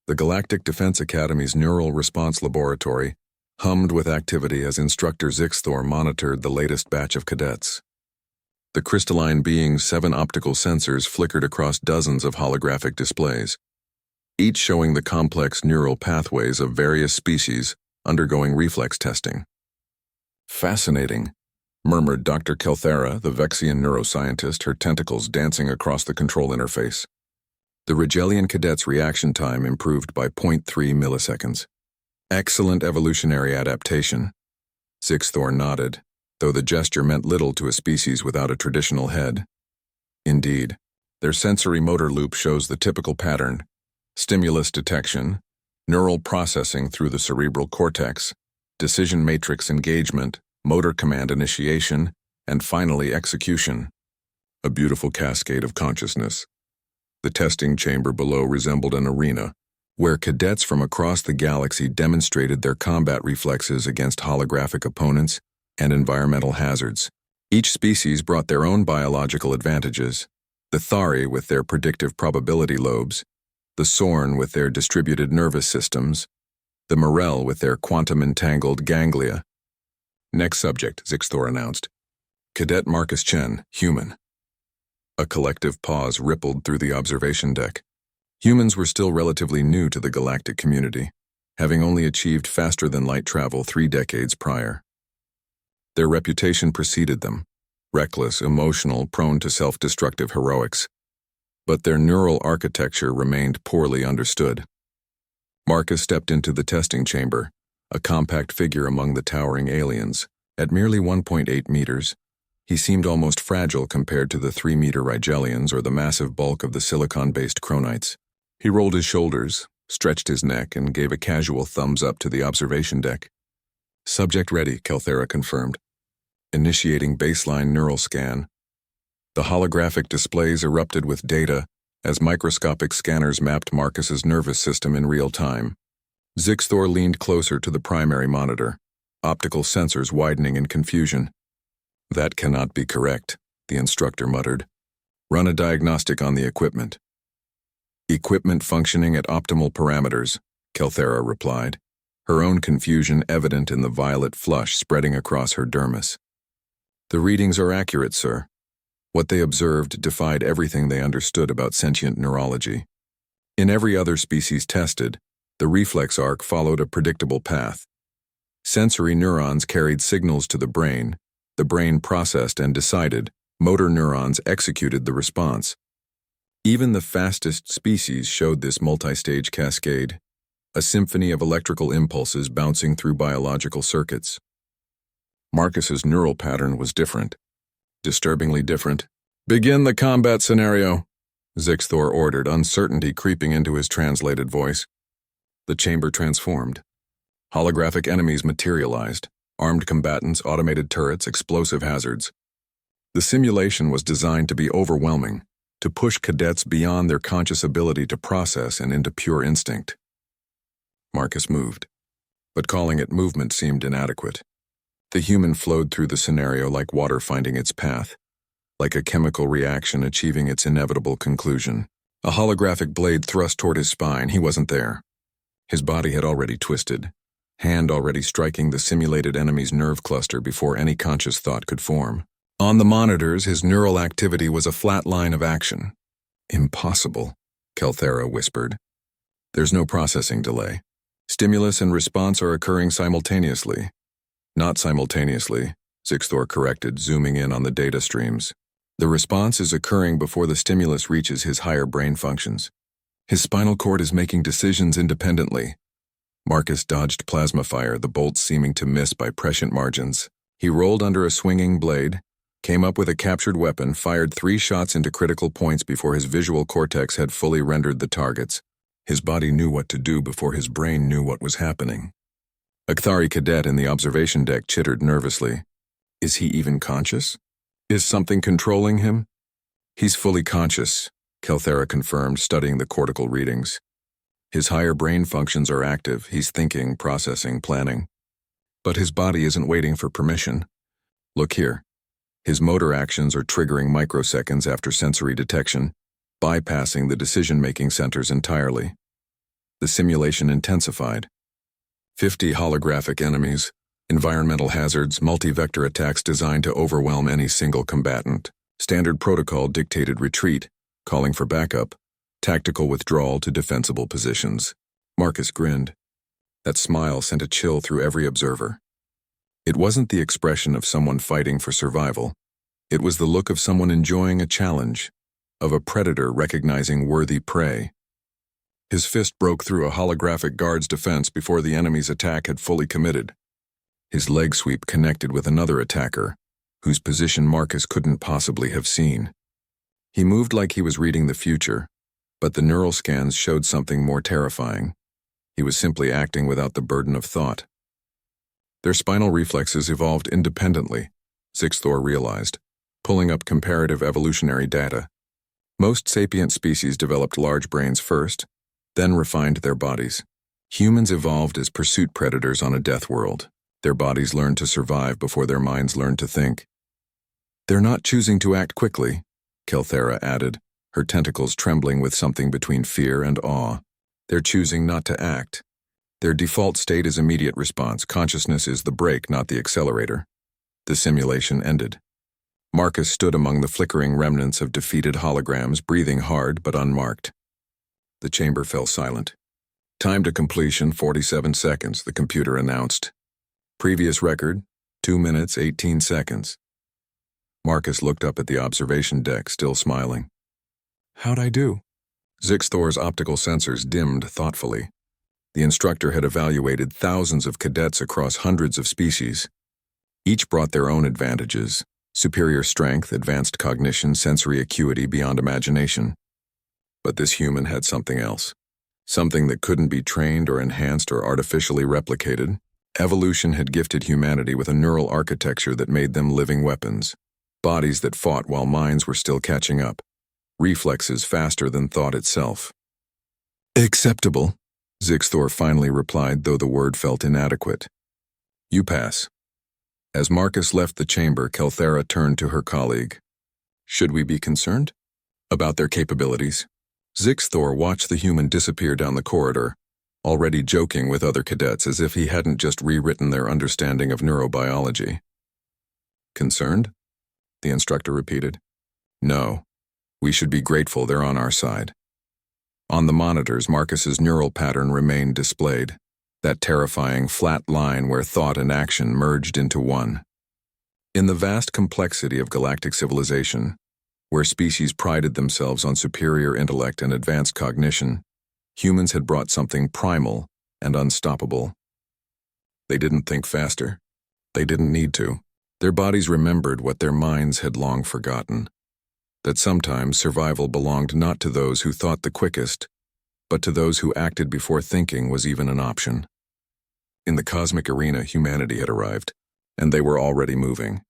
The Galactic Defense Academy's Neural Response Laboratory hummed with activity as Instructor Zixthor monitored the latest batch of cadets. The crystalline being's 7 optical sensors flickered across dozens of holographic displays, each showing the complex neural pathways of various species undergoing reflex testing. "Fascinating," murmured Dr. Kelthera, the Vexian neuroscientist, her tentacles dancing across the control interface. The Rigelian cadet's reaction time improved by 0.3 milliseconds. "Excellent evolutionary adaptation." Zixthor nodded, though the gesture meant little to a species without a traditional head. Indeed, their sensory motor loop shows the typical pattern: stimulus detection, neural processing through the cerebral cortex, decision matrix engagement, motor command initiation, and finally execution. A beautiful cascade of consciousness. The testing chamber below resembled an arena, where cadets from across the galaxy demonstrated their combat reflexes against holographic opponents and environmental hazards. Each species brought their own biological advantages: the Thari with their predictive probability lobes, the Sorn with their distributed nervous systems, the Morel with their quantum-entangled ganglia. "Next subject," Zixthor announced. "Cadet Marcus Chen, human." A collective pause rippled through the observation deck. Humans were still relatively new to the galactic community, having only achieved faster-than-light travel 3 decades prior. Their reputation preceded them: reckless, emotional, prone to self-destructive heroics. But their neural architecture remained poorly understood. Marcus stepped into the testing chamber, a compact figure among the towering aliens. At merely 1.8 meters, he seemed almost fragile compared to the 3-meter Rigelians or the massive bulk of the silicon-based Chronites. He rolled his shoulders, stretched his neck, and gave a casual thumbs up to the observation deck. "Subject ready," Kelthera confirmed. "Initiating baseline neural scan." The holographic displays erupted with data as microscopic scanners mapped Marcus's nervous system in real time. Zixthor leaned closer to the primary monitor, optical sensors widening in confusion. "That cannot be correct," the instructor muttered. "Run a diagnostic on the equipment." "Equipment functioning at optimal parameters," Kelthera replied, her own confusion evident in the violet flush spreading across her dermis. "The readings are accurate, sir." What they observed defied everything they understood about sentient neurology. In every other species tested, the reflex arc followed a predictable path. Sensory neurons carried signals to the brain processed and decided, motor neurons executed the response. Even the fastest species showed this multi-stage cascade, a symphony of electrical impulses bouncing through biological circuits. Marcus's neural pattern was different. Disturbingly different. "Begin the combat scenario," Zixthor ordered, uncertainty creeping into his translated voice. The chamber transformed. Holographic enemies materialized: armed combatants, automated turrets, explosive hazards. The simulation was designed to be overwhelming, to push cadets beyond their conscious ability to process and into pure instinct. Marcus moved, but calling it movement seemed inadequate. The human flowed through the scenario like water finding its path, like a chemical reaction achieving its inevitable conclusion. A holographic blade thrust toward his spine. He wasn't there. His body had already twisted, hand already striking the simulated enemy's nerve cluster before any conscious thought could form. On the monitors, his neural activity was a flat line of action. "Impossible," Kelthera whispered. "There's no processing delay. Stimulus and response are occurring simultaneously." "Not simultaneously," Zixthor corrected, zooming in on the data streams. "The response is occurring before the stimulus reaches his higher brain functions. His spinal cord is making decisions independently." Marcus dodged plasma fire, the bolts seeming to miss by prescient margins. He rolled under a swinging blade, came up with a captured weapon, fired 3 shots into critical points before his visual cortex had fully rendered the targets. His body knew what to do before his brain knew what was happening. A Thari cadet in the observation deck chittered nervously. "Is he even conscious? Is something controlling him?" "He's fully conscious," Kelthera confirmed, studying the cortical readings. "His higher brain functions are active. He's thinking, processing, planning. But his body isn't waiting for permission. Look here. His motor actions are triggering microseconds after sensory detection, bypassing the decision-making centers entirely." The simulation intensified. 50 holographic enemies, environmental hazards, multi-vector attacks designed to overwhelm any single combatant. Standard protocol dictated retreat, calling for backup, tactical withdrawal to defensible positions. Marcus grinned. That smile sent a chill through every observer. It wasn't the expression of someone fighting for survival. It was the look of someone enjoying a challenge, of a predator recognizing worthy prey. His fist broke through a holographic guard's defense before the enemy's attack had fully committed. His leg sweep connected with another attacker, whose position Marcus couldn't possibly have seen. He moved like he was reading the future, but the neural scans showed something more terrifying. He was simply acting without the burden of thought. Their spinal reflexes evolved independently, Zixthor realized, pulling up comparative evolutionary data. Most sapient species developed large brains first, then refined their bodies. Humans evolved as pursuit predators on a death world. Their bodies learned to survive before their minds learned to think. They're not choosing to act quickly, Kelthera added, her tentacles trembling with something between fear and awe. They're choosing not to act. Their default state is immediate response. Consciousness is the brake, not the accelerator. The simulation ended. Marcus stood among the flickering remnants of defeated holograms, breathing hard but unmarked. The chamber fell silent. Time to completion, 47 seconds, the computer announced. Previous record, 2 minutes, 18 seconds. Marcus looked up at the observation deck, still smiling. How'd I do? Zixthor's optical sensors dimmed thoughtfully. The instructor had evaluated thousands of cadets across hundreds of species. Each brought their own advantages: superior strength, advanced cognition, sensory acuity beyond imagination. But this human had something else. Something that couldn't be trained or enhanced or artificially replicated. Evolution had gifted humanity with a neural architecture that made them living weapons. Bodies that fought while minds were still catching up. Reflexes faster than thought itself. Acceptable, Zixthor finally replied, though the word felt inadequate. You pass. As Marcus left the chamber, Kelthera turned to her colleague. Should we be concerned? About their capabilities? Zixthor watched the human disappear down the corridor, already joking with other cadets as if he hadn't just rewritten their understanding of neurobiology. Concerned? The instructor repeated. No. We should be grateful they're on our side. On the monitors, Marcus's neural pattern remained displayed, that terrifying flat line where thought and action merged into one. In the vast complexity of galactic civilization, where species prided themselves on superior intellect and advanced cognition, humans had brought something primal and unstoppable. They didn't think faster. They didn't need to. Their bodies remembered what their minds had long forgotten. That sometimes survival belonged not to those who thought the quickest, but to those who acted before thinking was even an option. In the cosmic arena, humanity had arrived, and they were already moving.